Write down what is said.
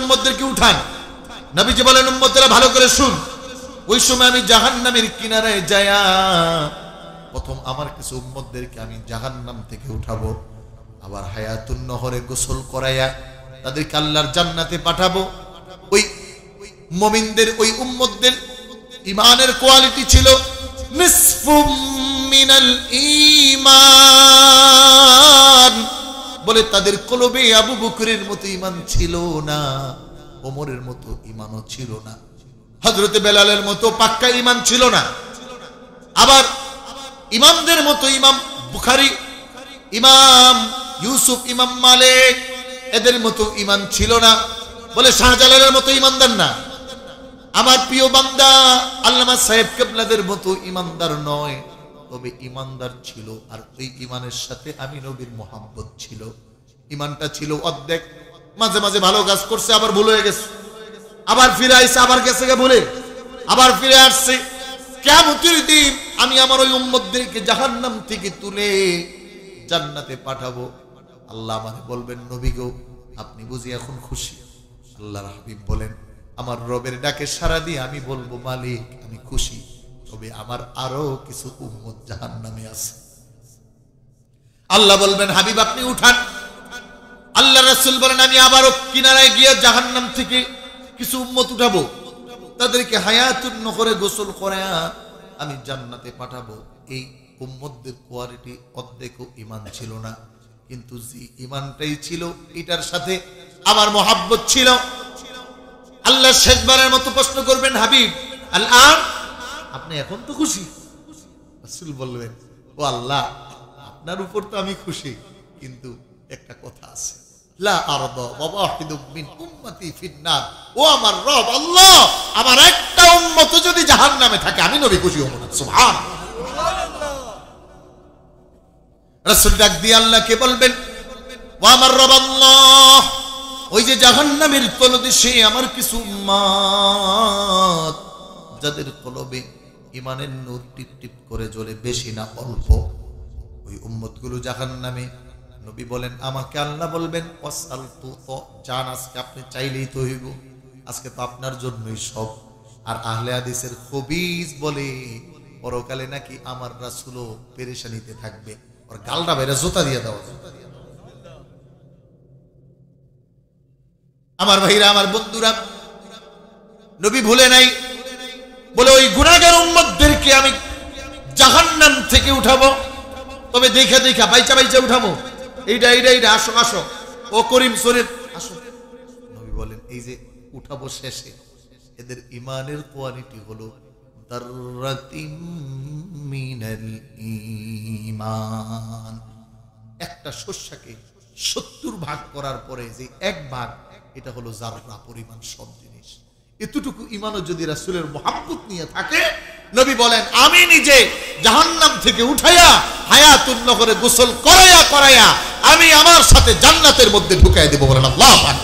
উম্মতদেরকে উঠান। নবীজি বলেন, উম্মতেরা ভালো করে শুন, ওই সময় আমি জাহান্নামের কিনারায় যায়া প্রথম আমার কিছু উম্মতদেরকে আমি জাহান্নাম থেকে উঠাবো, আবার হায়াতুন নহরে গোসল করাইয়া তাদেরকে আল্লাহর জান্নাতে পাঠাবো। ওই মুমিনদের, ওই উম্মতদের ঈমানের কোয়ালিটি ছিল নিসফুম মিনাল ঈমান, বলে তাদের কলবে আবু বকরের মতো ঈমান ছিল না, ওমরের মতো ঈমানও ছিল না, হযরতে বেলালের মতো পাক্কা ঈমান ছিল না, আবার ইমামদের মতো ইমাম বুখারী, ইমাম ইউসুফ, ইমাম মালিক এদের মতো ঈমান ছিল না, বলে শাহজালালের মতো ঈমানদার না। আমার প্রিয় বান্দা আল্লামা সাহেব কেবলাদের মতো ঈমানদার নয়, তবে ঈমানদার ছিল। আর ওই ঈমানের সাথে আমি নবীর মোহাব্বত ছিল। ঈমানটা ছিল অর্ধেক, মাঝে মাঝে ভালো কাজ করছে, আবার ভুল হয়ে গেছে, আবার ফিরে আইছে, আবার গেছে ভুলে, আবার ফিরে আসছে। কিয়ামতের দিন আমি আমার ওই উম্মতদেরকে জাহান্নাম থেকে তুলে জান্নাতে পাঠাবো। আল্লাহ আমাকে বলবেন, নবী গো আপনি বুঝি এখন খুশি? আল্লাহর হাবিব বলেন, আমার রবের ডাকে সাড়া দিয়ে আমি বলবো, মালিক আমি খুশি, তবে আমার আরো কিছু উম্মত জাহান্নামে আছে। আল্লাহ বলবেন, হাবিব আপনি উঠান। আল্লাহ রাসূল বলেন, আমি আবারও কিনারায় গিয়ে জাহান্নাম থেকে কিছু উম্মত উঠাবো, তাদেরকে হায়াতুন নহরে গোসল করায়া আমি জান্নাতে পাঠাবো। এই উম্মতদের কোয়ালিটি অর্ধেকও ঈমান ছিল না, কিন্তু যে ঈমানটাই ছিল এটার সাথে আমার মোহাব্বত ছিল। আল্লাহ শেষবারের মতো প্রশ্ন করবেন, হাবিব আল-আন, আপনি এখন তো খুশি? রাসূল বলবেন, ও আল্লাহ আপনার উপর তো আমি খুশি, কিন্তু একটা কথা আছে, লা আরদা ওয়াহিদুম মিন উম্মতি ফিন্নার। ও আমার রব আল্লাহ, আমার একটা উম্মত যদি জাহান্নামে থাকে আমি নবী খুশি হব না। সুবহানাল্লাহ। রাসূল ডাক দিয়ে আল্লাহকে বলবেন, ও আমার রব আল্লাহ, ওই যে জাহান্নামের তলদেশে আমার কিছু উম্মত যাদের কলবে ঈমানের নূর টিপ টিপ করে জ্বলে, বেশি না অল্প, ওই উম্মতগুলো জাহান্নামে। নবী বলেন, আমাকে আল্লাহ বলবেন, ওয়াসালতু তো জান, আজকে আপনি চাইলেই তো হইব, আজকে তো আপনার জন্যই সব। আর আহলে হাদিসের খবিজ বলে পরকালে নাকি আমার রাসূলও পেরেশানিতে থাকবে, ওর গালটা বেরে জুতা দিয়ে দাও। আমার ভাইরা, আমার বন্ধুরা, নবী ভুলে নাই, বলে ওই গুনাহগার উম্মতদেরকে আমি জাহান্নাম থেকে উঠাবো, তবে দেখা দেখা বাইচা বাইচা উঠাবো। এইটা এইটা এইটা, আসো আসো, ও করিম শরীফ আসো। নবী বলেন, এই যে উঠাবো শেষে এদের ঈমানের কোয়ালিটি হলো দাররাতিম মিনাল ঈমান। একটা শস্যকে 70 ভাগ করার পরে যে এক ভাগ, এটা হলো জাররা পরিমাণ সব জিনিস। এতটুকু ঈমানও যদি রাসূলের মোহাব্বত নিয়ে থাকে, নবী বলেন, আমি নিজে জাহান্নাম থেকে উঠাইয়া হায়াতুন নহরে গোসল করাইয়া করাইয়া আমি আমার সাথে জান্নাতের মধ্যে ঢুকাইয়া দেব। বলেন আল্লাহু আকবার।